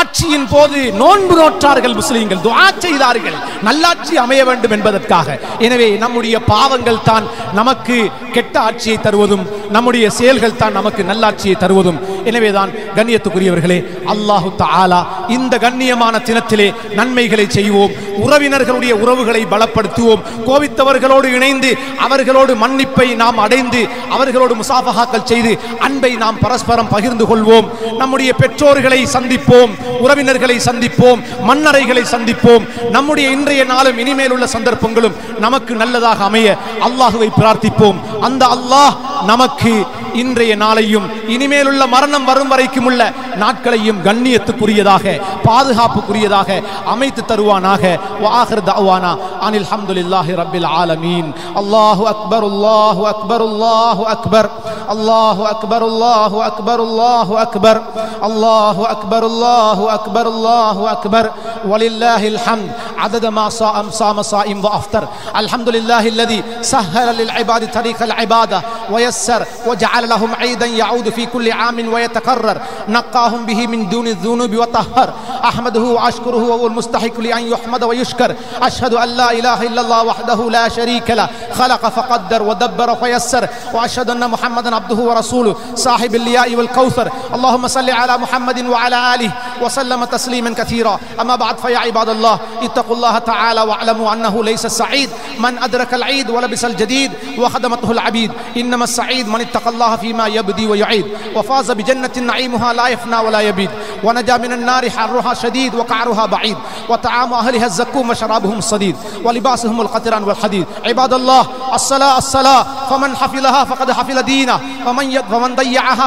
ஆட்சியின் போது நோன்பு நோற்றார்கள் முஸ்லிம்கள், துஆ செய்தார்கள் நல்லாட்சி அமைய வேண்டும் என்பதற்காக. எனவே நம்முடைய பாவங்கள் தான் நமக்கு கெட்ட ஆட்சியை தருவதும், நம்முடைய செயல்கள் தான் நமக்கு நல்லாட்சியை தருவதும். எனவேதான் கண்ணியத்துக்குரியவர்களே, அல்லாஹு தஆலா இந்த கண்ணியமான தினத்திலே நன்மைகளை செய்வோம், உறவினர்களுடைய உறவுகளை பலப்படுத்துவோம், கோபித்தவர்களோடு இணைந்து அவர்களோடு மன்னிப்பை நாம் அடைந்து அவர்களோடு முசாஃபஹாக்கள் செய்து அன்பை நாம் பரஸ்பரம் பகிர்ந்து கொள்வோம். நம்முடைய பெற்றோர்களை சந்திப்போம், உறவினர்களை சந்திப்போம், மன்னரைகளை சந்திப்போம். நம்முடைய இன்றைய நாளும் இனிமேல் உள்ள சந்தர்ப்பங்களும் நமக்கு நல்லதாக அமைய அல்லாஹுவை பிரார்த்திப்போம். அந்த அல்லாஹ் நமக்கு இன்றைய நாளையும் இனிமேலுள்ள மரணம் வரும் வரைக்கும் உள்ள நாட்களையும் கண்ணியத்துக்குரியதாக, பாதுகாப்புக்குரியதாக அமைத்து தருவானாக. வஆகிர் தஅவானா அனில் ஹம்துலில்லாஹி ரப்பில் ஆலமீன். அல்லாஹு அக்பர், அல்லாஹு அக்பர், அல்லாஹு அக்பர், அல்லாஹு அக்பர், அல்லாஹு அக்பர், அல்லாஹு அக்பர், அல்லாஹு அக்பர், அல்லாஹு அக்பர், அல்லாஹு அக்பர். வலில்லாஹில் ஹம்த் عدد ما صام صائم وافطر. الحمد لله الذي سهل للعباد طريق العباده ويسر وجعل لهم عيدا يعود في كل عام ويتكرر، نقاهم به من دون الذنوب وطهر. احمده واشكره وهو المستحق لان يحمد ويشكر. اشهد ان لا اله الا الله وحده لا شريك له، خلق فقدر ودبر فيسر. واشهد ان محمدا عبده ورسوله صاحب الياء والكوثر. اللهم صل على محمد وعلى اله وسلم تسليما كثيرا. اما بعد فيا عباد الله اتقوا الله تعالى واعلموا انه ليس السعيد من ادرك العيد ولبس الجديد وخدمته العبيد، انما السعيد من اتقى الله فيما يبدي ويعيد، وفاز بجنة نعيمها لا يفنى ولا يبيد، ونجا من النار حرها شديد وقعرها بعيد، وطعام اهلها الزكوم وشرابهم الصديد، ولباسهم القطران والحديد. عباد الله، الصلاة الصلاة، فمن حفظها فقد حفظ دينه، ومن ضيعها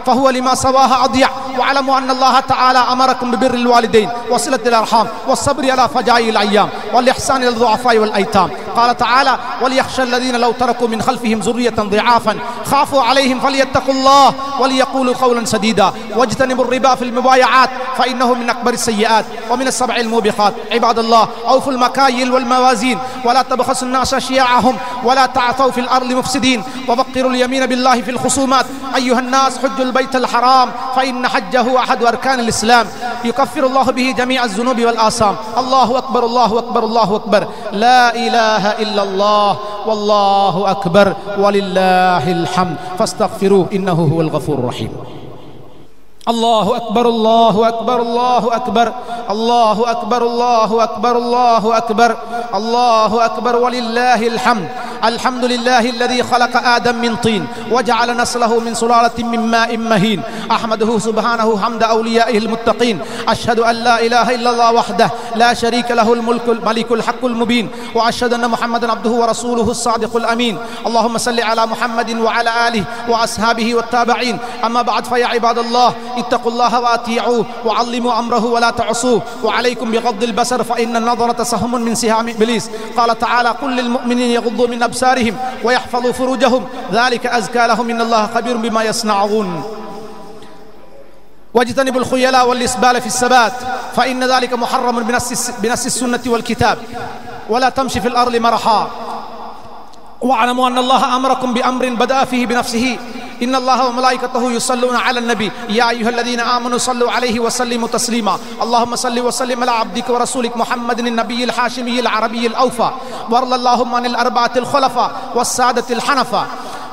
فهو لما سواها أضيع. واعلموا أن الله تعالى أمركم ببر الوالدين وصلة الأرحام والصبر على فجائع الأيام والإحسان إلى الضعفاء والأيتام. قال تعالى: وليخشى الذين لو تركوا من خلفهم ذرية ضعافا خافوا عليهم فليتقوا الله وليقولوا قولا سديدا واجتنبوا الربا في المبايعات فإنه من أكبر السيئات ومن السبع الموبقات. عباد الله، أوفوا المكاييل والموازين ولا تبخسوا الناس أشياءهم ولا تعثوا في الأرض مفسدين ووقروا اليمين بالله في الخصومات. أيها الناس، حجوا البيت الحرام فإن حجه أحد أركان الإسلام يكفر الله به جميع الذنوب والآثام. الله أكبر، الله أكبر، الله أكبر، لا إله إلا الله والله أكبر ولله الحمد، فاستغفروه إنه هو الغفور الرحيم. الله أكبر، الله أكبر، الله أكبر، الله أكبر، الله أكبر، الله أكبر، الله أكبر ولله الحمد. الحمد لله الذي خلق آدم من طين وجعل نسله من سلالة من ماء مهين. أحمده سبحانه حمد أوليائه المتقين. أشهد أن لا إله إلا الله وحده لا شريك له، الملك الملك الحق المبين. وأشهد أن محمدا عبده ورسوله الصادق الأمين. اللهم صل على محمد وعلى آله وأصحابه والتابعين. أما بعد فيا عباد الله، اتقوا الله وأطيعوه وعظموا أمره ولا تعصوه، وعليكم بغض البصر فإن النظرة سهم من سهام إبليس. قال تعالى: قل للمؤمنين يغضوا من أبصارهم ويحفظوا فروجهم ذلك أزكى لهم إن الله خبير بما يصنعون. واجتنبوا الخيلاء والإسبال في السبات فإن ذلك محرم بنص السنة والكتاب، ولا تمشي في الأرض مرحا. واعلموا أن الله أمركم بأمر بدأ فيه بنفسه. إن الله وملائكته يصلون على النبي يا أيها الذين آمنوا صلوا عليه وسلموا تسليما. اللهم صل وسلم على عبدك ورسولك محمد النبي الحاشمي العربي الأوفى. وارض اللهم عن الأربعة الخلفاء والسادة الحنفاء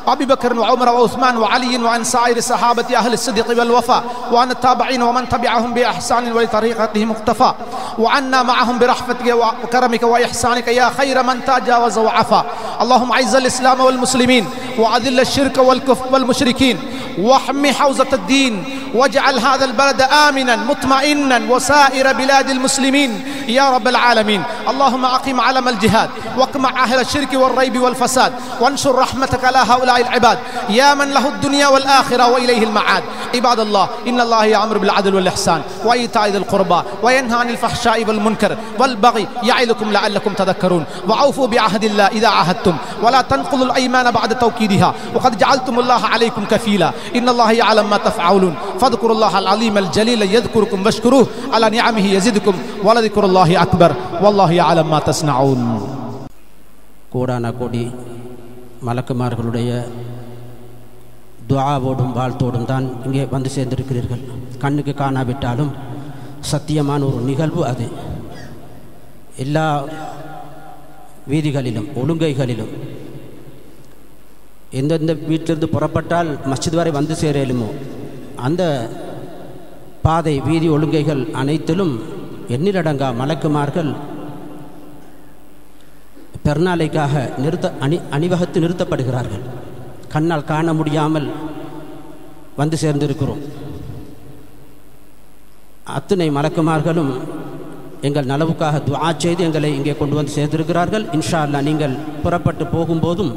أبي بكر وعمر وعثمان وعلي وعن سائر صحابة أهل الصدق والوفاء، وعن التابعين ومن تبعهم بإحسان ولطريقتهم اقتفى، وعنا معهم برحمتك وكرمك وإحسانك يا خير من تجاوز وعفا. اللهم أعز الإسلام والمسلمين وأذل الشرك والكفر والمشركين واحمي حوزة الدين، واجعل هذا البلد آمنا مطمئنا وسائر بلاد المسلمين يا رب العالمين. اللهم أقم علم الجهاد واقمع أهل الشرك والريب والفساد، وانشر رحمتك على هؤلاء العباد يا من له الدنيا والآخرة وإليه المعاد. عباد الله، إن الله يأمر بالعدل والإحسان وإيتاء ذي القربى وينهى عن الفحشاء والمنكر والبغي يعظكم لعلكم تذكرون. وأوفوا بعهد الله إذا عاهدتم ولا تنقضوا الأيمان بعد توكيدها وقد جعلتم الله عليكم كفيلا. இன்னல்லாஹ யஅலம் மா தஃஅலூன் ஃபذ்குருல்லாஹல் அலீமல் ஜலீல யذ்குருக்கும் வஷ்குருஹு அலா நிஅமிஹி யஸிதுக்கும் வலதிக்ருல்லாஹி அக்பர் வல்லாஹு யஅலம் மா தஸ்னஊன். கோடான கோடி மலக்குமார்களுடைய துஆவோடும் வாழ்த்தோடும் தான் இங்கே வந்து சேர்ந்திருக்கிறீர்கள். கண்ணுக்கு காணாவிட்டாலும் சத்தியமான ஒரு நிகழ்வு அது. எல்லா வீதிகளிலும் ஒழுங்கைகளிலும் எந்தெந்த வீட்டிலிருந்து புறப்பட்டால் மஸ்ஜித் வரை வந்து சேரலுமோ அந்த பாதை வீதி ஒழுங்கைகள் அனைத்திலும் எண்ணிலடங்கா மலக்குமார்கள் பெருநாளைக்காக அணிவகுத்து நிறுத்தப்படுகிறார்கள். கண்ணால் காண முடியாமல் வந்து சேர்ந்திருக்கிறோம். அத்தனை மலக்குமார்களும் எங்கள் நலவுக்காக துஆ செய்து எங்களை இங்கே கொண்டு வந்து சேர்ந்திருக்கிறார்கள். இன்ஷா அல்லாஹ் நீங்கள் புறப்பட்டு போகும்போதும்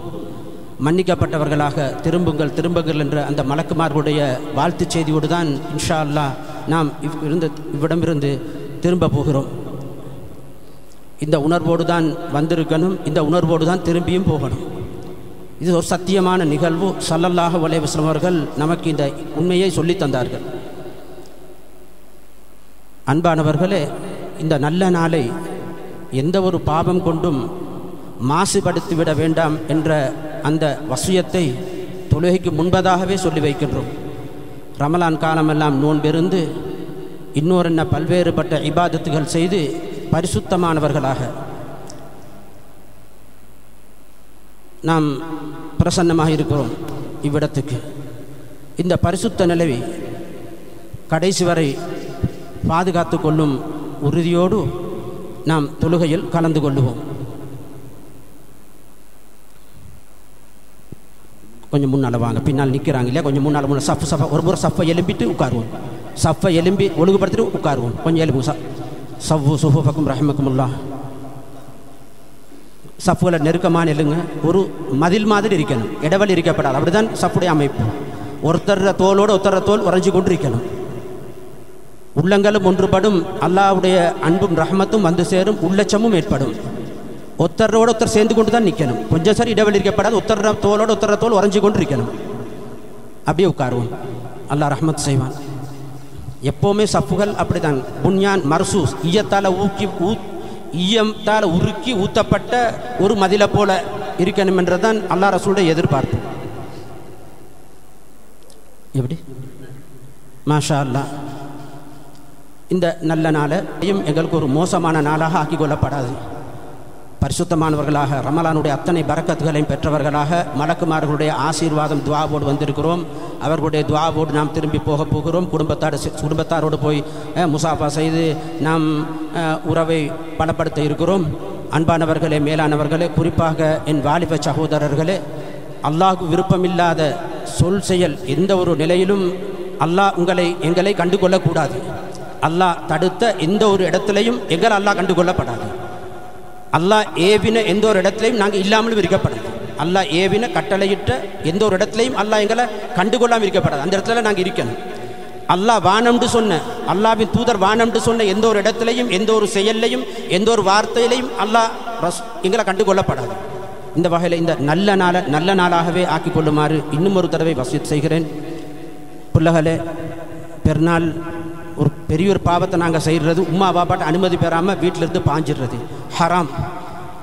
மன்னிக்கப்பட்டவர்களாக திரும்புங்கள் திரும்புங்கள் என்ற அந்த மலக்குமார்களுடைய வாழ்த்து செய்தியோடு தான் இன்ஷா அல்லாஹ் நாம் இவ்விடமிருந்து திரும்ப போகிறோம். இந்த உணர்வோடு தான் வந்திருக்கணும், இந்த உணர்வோடு தான் திரும்பியும் போகணும். இது ஒரு சத்தியமான நிகழ்வு. ஸல்லல்லாஹு அலைஹி வஸல்லம் அவர்கள் நமக்கு இந்த உண்மையை சொல்லி தந்தார்கள். அன்பானவர்களே, இந்த நல்ல நாளை எந்த ஒரு பாவம் கொண்டும் மாசுபடுத்திவிட வேண்டாம் என்ற அந்த வசியத்தை தொழுகைக்கு முன்பதாகவே சொல்லி வைக்கின்றோம். ரமலான் காலமெல்லாம் நோன்பிருந்து இன்னொரு பல்வேறுபட்ட இபாதத்துகள் செய்து பரிசுத்தமானவர்களாக நாம் பிரசன்னமாக இருக்கிறோம். இவ்விடத்துக்கு இந்த பரிசுத்த நிலவை கடைசி வரை பாதுகாத்து கொள்ளும் உறுதியோடு நாம் தொழுகையில் கலந்து கொள்ளுவோம். கொஞ்சம் முன்னால் வாங்க, பின்னால் நிற்கிறாங்க இல்லையா, கொஞ்சம் முன்னால் சஃப் ஒரு முறை சஃப்பை எலும்பிட்டு உட்காருவோம். சஃப்பை எலும்பி ஒழுங்குபடுத்திட்டு உட்காருவோம். கொஞ்சம் எலும்புங்க. சவ்வு சுஃபுஃபக்கும் ரஹ்மக்குமுல்லா. சஃப்புகளை நெருக்கமான எழுங்க. ஒரு மதில் மாதிரி இருக்கணும், இடவெளி இருக்கப்படாது. அப்படிதான் சஃப்புடைய அமைப்பு. ஒருத்தர தோளோடு ஒருத்தர தோல் உறைஞ்சி கொண்டு இருக்கணும். உள்ளங்களும் ஒன்றுபடும், அல்லாஹ்வுடைய அன்பும் ரஹ்மத்தும் வந்து சேரும், உள்ளச்சமும் ஏற்படும். ஒருத்தரோடு ஒருத்தர் சேர்ந்து கொண்டு தான் நிற்கணும். கொஞ்சம் சரி இடைவெளி இருக்கப்படாது. ஒருத்தர தோளோடு ஒருத்தர தோல் உறைஞ்சி கொண்டு இருக்கணும். அப்படியே உட்காருவோம். அல்லாஹ் ரஹ்மத் செய்வான். எப்போவுமே சஃப்புகள் அப்படிதான். புன்யான் மர்சூஸ், ஈயத்தால் உருக்கி ஊற்றப்பட்ட ஒரு மதிலை போல இருக்கணும் என்றுதான் அல்லாஹ் ரசூலுடைய எதிர்பார்ப்பு. எப்படி மாஷா அல்லாஹ். இந்த நல்ல நாளையும் எங்களுக்கு ஒரு மோசமான நாளாக ஆக்கிக் கொள்ளப்படாது. பரிசுத்தமானவர்களாக ரமலானுடைய அத்தனை பரக்கத்துகளையும் பெற்றவர்களாக மலக்குமார்களுடைய ஆசீர்வாதம் துஆவோடு வந்திருக்கிறோம். அவர்களுடைய துஆவோடு நாம் திரும்பி போக போகிறோம். குடும்பத்தாரோடு போய் முசாஃபா செய்து நாம் உறவை பலப்படுத்த இருக்கிறோம். அன்பானவர்களே, மேலானவர்களே, குறிப்பாக என் வாலிப சகோதரர்களே, அல்லாஹ்வுக்கு விருப்பமில்லாத சொல் செயல் எந்த ஒரு நிலையிலும் எங்களை கண்டுகொள்ளக்கூடாது. அல்லாஹ் தடுத்த எந்த ஒரு இடத்திலையும் எங்களை அல்லாஹ் கண்டுகொள்ளப்படாது. அல்லாஹ் ஏவின எந்த ஒரு இடத்துலையும் நாங்கள் இல்லாமலும் இருக்கப்படாது. அல்லாஹ் ஏவின கட்டளையிட்ட எந்த ஒரு இடத்துலையும் அல்லாஹ் எங்களை கண்டுகொள்ளாமல் இருக்கப்படாது. அந்த இடத்துல நாங்கள் இருக்கணும். அல்லாஹ் வானம்னு சொன்ன, அல்லாஹ்வின் தூதர் வானம்னு சொன்ன எந்த ஒரு இடத்துலையும் எந்த ஒரு செயல்லையும் எந்த ஒரு வார்த்தையிலையும் அல்லாஹ் எங்களை கண்டுகொள்ளப்படாது. இந்த வகையில் இந்த நல்ல நாளாகவே ஆக்கிக் கொள்ளுமாறு இன்னும் ஒரு தடவை வசியத் செய்கிறேன். பிள்ளைகளே, பெருநாள் ஒரு பெரிய ஒரு பாவத்தை நாங்கள் செய்கிறது, உம்மா பாப்பாட்ட அனுமதி பெறாமல் வீட்டிலிருந்து பாஞ்சிடுறது ஹராம்.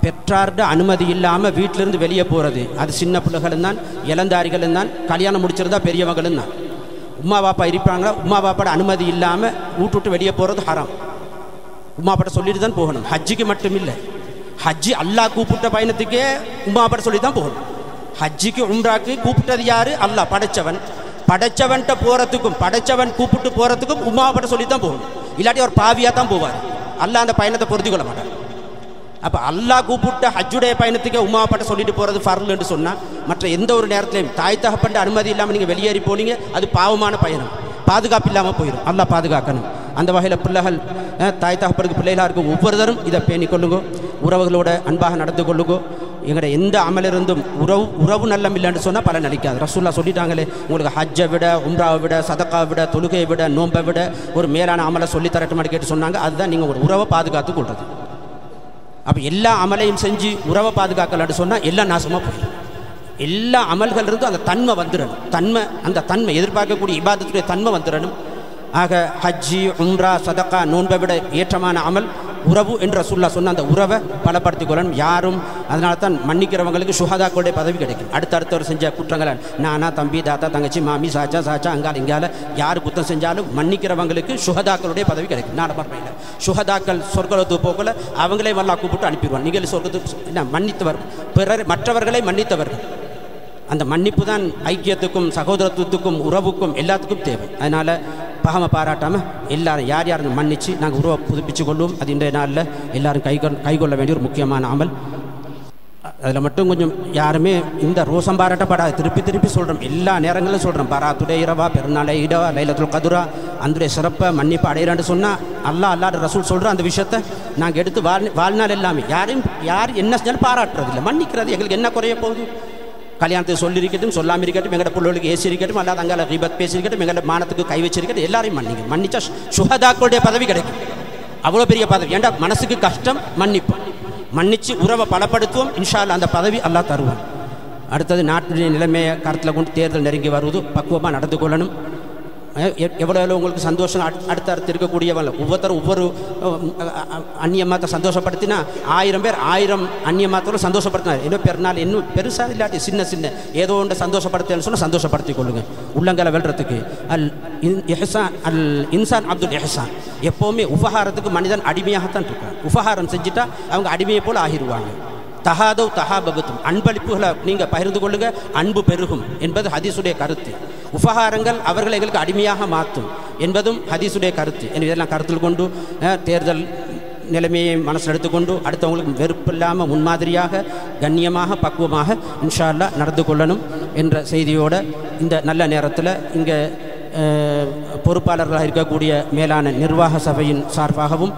பெற்றார்ட அனுமதி இல்லாமல் வீட்டிலிருந்து வெளியே போகிறது அது சின்ன பிள்ளைகளும் தான், இளந்தாரிகளும் தான், கல்யாணம் முடிச்சிருந்தா பெரியவங்களும் தான். உம்மா பாப்பா இருப்பாங்களா, உம்மா பாப்பாட்ட அனுமதி இல்லாமல் விட்டு வெளியே போகிறது ஹராம். உம்மா பாட்ட சொல்லிட்டு தான் போகணும். ஹஜ்ஜிக்கு மட்டும் இல்லை, ஹஜ்ஜி அல்லாஹ் கூப்பிட்ட பயணத்துக்கே உம்மா பாட்ட சொல்லி தான் போகணும். ஹஜ்ஜிக்கு உம்ராக்கு கூப்பிட்டது யாரு? அல்லாஹ் படைச்சவன். படைச்சவன்கிட்ட போகிறதுக்கும் படைச்சவன் கூப்பிட்டு போகிறதுக்கும் உம்மாவை சொல்லி தான் போகணும். இல்லாட்டி அவர் பாவியாக தான் போவார். அல்லாஹ் அந்த பயணத்தை பொருத்தி கொள்ள மாட்டார். அப்போ அல்லாஹ் கூப்பிட்ட ஹஜ்ஜுடைய பயணத்துக்கு உம்மாவை சொல்லிட்டு போகிறது ஃபர்ல் என்று சொன்னால், மற்ற எந்த ஒரு நேரத்திலையும் தாய் தகப்பட்ட அனுமதி இல்லாமல் நீங்கள் வெளியேறி போனீங்க, அது பாவமான பயணம், பாதுகாப்பு இல்லாமல் போயிடும். அல்லாஹ் பாதுகாக்கணும். அந்த வகையில் பிள்ளைகள், தாய் தகப்பனுக்கு பிள்ளைகளாக இருக்கும் ஒவ்வொருத்தரும் இதை பேணிக் கொள்ளுங்கோ. உறவுகளோட அன்பாக நடந்து கொள்ளுங்கோ. எங்களுடைய எந்த அமலிருந்தும் உறவு நல்லம் இல்லைன்னு சொன்னால் பலன் அளிக்காது. ரசூல்லா சொல்லிட்டாங்களே, உங்களுக்கு ஹஜ்ஜை விட, உம்ராவை விட, சதக்காவை விட, தொழுகையை விட, நோன்பை விட ஒரு மேலான அமலை சொல்லி தரட்டுமான்னு கேட்டு சொன்னாங்க. அதுதான் நீங்கள் ஒரு உறவை பாதுகாத்து கொள்வது. அப்போ எல்லா அமலையும் செஞ்சு உறவை பாதுகாக்கலான்னு சொன்னால் எல்லாம் நாசமாக போயிடும். எல்லா அமல்கள் இருந்தும் அந்த தன்மை வந்துடணும். அந்த தன்மை எதிர்பார்க்கக்கூடிய இபாதத்துடைய தன்மை வந்துடணும். ஆக ஹஜ்ஜி, உம்ரா, சதகா, நோன்பை விட ஏற்றமான அமல் உறவு என்று ரசூலுல்லாஹ் சொன்ன அந்த உறவை பலப்படுத்திக் கொள்ளணும். யாரும் அதனால தான் மன்னிக்கிறவங்களுக்கு சுஹதாக்களுடைய பதவி கிடைக்கும். அடுத்தவர் செஞ்ச குற்றங்களை நானா, தம்பி, தாத்தா, தங்கச்சி, மாமி, சாச்சா அங்கால இங்கால யார் குத்தம் செஞ்சாலும் மன்னிக்கிறவங்களுக்கு சுஹதாக்களுடைய பதவி கிடைக்கும். நாடமறையில் சுஹதாக்கள் சொர்க்கத்துக்கு போகல அவங்களே அல்லாஹ் கூப்பிட்டு அனுப்பிடுவான். நீங்கள் சொர்க்கத்துக்கு மன்னித்தவர், மற்றவர்களை மன்னித்தவர்கள். அந்த மன்னிப்பு தான் ஐக்கியத்துக்கும் சகோதரத்துவத்துக்கும் உறவுக்கும் எல்லாத்துக்கும் தேவை. அதனால் பகமை பாராட்டாமல் எல்லாரும் யார் மன்னித்து நாங்கள் உறவை புதுப்பிச்சு கொள்வோம். அது இன்றைய நாளில் எல்லாரும் கைகொள்ள வேண்டிய ஒரு முக்கியமான அமல். அதில் மட்டும் கொஞ்சம் யாருமே இந்த ரோசம் பாராட்டப்படாது. திருப்பி சொல்கிறோம், எல்லா நேரங்களிலும் சொல்கிறோம். பராத்துடைய இரவா, பெருநாளை இடவா, லைலத்துல் கதுரா, அந்துடைய சிறப்பை மன்னிப்பு அடையிறான்னு சொன்னால் அல்லாஹ் ரசூல் சொல்கிற அந்த விஷயத்தை நாங்கள் எடுத்து வாழ்நாள் எல்லாமே யார் என்ன செஞ்சாலும் பாராட்டுறது இல்லை, மன்னிக்கிறது. எங்களுக்கு என்ன குறைய போகுது? கல்யாணத்துக்கு சொல்லியிருக்கட்டும், சொல்லாமல் இருக்கட்டும், எங்கள்ட பிள்ளைகளுக்கு ஏசி இருக்கட்டும், அல்லாத அங்கே ரிபத் பேசியிருக்கட்டும், எங்கள்ட மானத்துக்கு கை வச்சிருக்கட்டும், எல்லாரையும் மன்னிச்சா சுஹதாக்களுடைய பதவி கிடைக்கும். அவ்வளோ பெரிய பதவி. ஏண்டா மனசுக்கு கஷ்டம், மன்னிச்சு உறவை பலப்படுத்துவோம். இன்ஷா அல்லாஹ் அந்த பதவி அல்லாஹ் தருவான். அடுத்தது நாட்டுடைய நிலைமையை கருத்தில் கொண்டு தேர்தல் நெருங்கி வருவது பக்குவமாக நடந்து கொள்ளணும். எவ்வளோ உங்களுக்கு சந்தோஷம் அடுத்தடுத்து இருக்கக்கூடியவங்க ஒவ்வொருத்தரும் ஒவ்வொரு அந்நியமாத்தை சந்தோஷப்படுத்தினா 1000 பேர் 1000 அந்நியமாத்தோடு சந்தோஷப்படுத்தினார். இன்னும் பெருநாள் இன்னும் பெருசாக இல்லாட்டி சின்ன ஏதோ ஒன்று சந்தோஷப்படுத்தேன்னு சொன்னால் சந்தோஷப்படுத்தி கொள்ளுங்க. உள்ளங்களை வெல்றதுக்கு இன்சான் அப்துல் எஹ்சான். எப்போவுமே உபகாரத்துக்கு மனிதன் அடிமையாகத்தான் இருக்கான். உபகாரம் செஞ்சுட்டா அவங்க அடிமையை போல் ஆகிடுவாங்க. தஹாதவ் தஹாபபத்தும், அன்பளிப்புகளை நீங்கள் பகிர்ந்து கொள்ளுங்க, அன்பு பெருகும் என்பது ஹதீஸுடைய கருத்து. உபகாரங்கள் அவர்களை எங்களுக்கு அடிமையாக மாற்றும் என்பதும் ஹதீஸுடைய கருத்து. இதெல்லாம் கருத்தில் கொண்டு தேர்தல் நிலைமையை மனசில் எடுத்துக்கொண்டு அடுத்தவங்களுக்கு வெறுப்பு இல்லாமல் முன்மாதிரியாக கண்ணியமாக பக்குவமாக இன்ஷா அல்லாஹ் நடந்து கொள்ளணும் என்ற செய்தியோடு இந்த நல்ல நேரத்தில் இங்கே பொறுப்பாளர்களாக இருக்கக்கூடிய மேலான நிர்வாக சபையின் சார்பாகவும்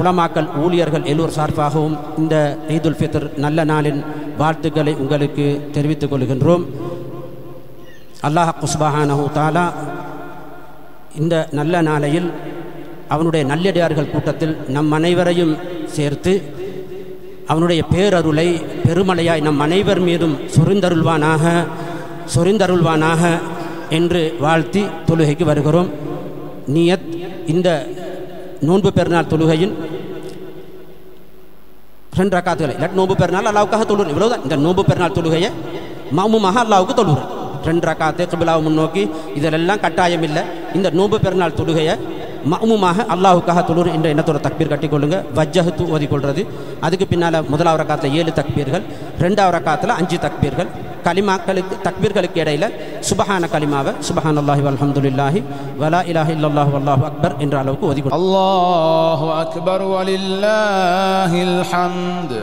உலமாக்கள் ஊழியர்கள் எல்லோர் சார்பாகவும் இந்த ஈதுல் ஃபித்ர் நல்ல நாளின் வாழ்த்துக்களை உங்களுக்கு தெரிவித்துக் கொள்கின்றோம். அல்லாஹ் சுப்ஹானஹு தஆலா இந்த நல்ல நாளையில் அவனுடைய நல்லடியார்கள் கூட்டத்தில் நம் அனைவரையும் சேர்த்து அவனுடைய பேரருளை பெருமழையாய் நம் அனைவர் மீதும் சொரிந்தருள்வானாக என்று வாழ்த்தி தொழுகைக்கு வருகிறோம். நியத் இந்த நோன்பு பெருநாள் தொழுகையின் 2 ரக்காத்துகளை இல்லாட்டி நோன்பு பெருநாள் அல்லாவுக்காக தொழுகிறேன். இவ்வளவுதான். இந்த நோன்பு பெருநாள் தொழுகையை மஅ்மூமாக அல்லாவுக்கு தொழுகிறேன். 2 ரக்காத்து கிபிலாவை முன்னோக்கி இதெல்லாம் கட்டாயம் இல்லை. இந்த நோன்பு பெருநாள் தொழுகையை மஅ்மூமாக அல்லாஹுக்காக தொழுகிறேன் என்ற எண்ணத்தோட தக்பீர் கட்டிக்கொள்ளுங்க. வஜ்ஜஹத்து ஓதிக்கொள்வது. அதுக்கு பின்னால் முதலாவது ரக்காத்தில் 7 தக்பீர்கள், 2வது ரக்காத்தில் 5 தக்பீர்கள். கலிமாக்களுக்கு தக்பீர்களுக்கு இடையில சுபஹான கலிமாவை சுபஹானல்லாஹி வல்ஹம்துலில்லாஹி வலா இலாஹ இல்லல்லாஹு வல்லாஹு அக்பர் என்ற அளவுக்கு ஓதிக்கொள்ளுங்க. அல்லாஹு அக்பர் வலில்லாஹில் ஹம்த்.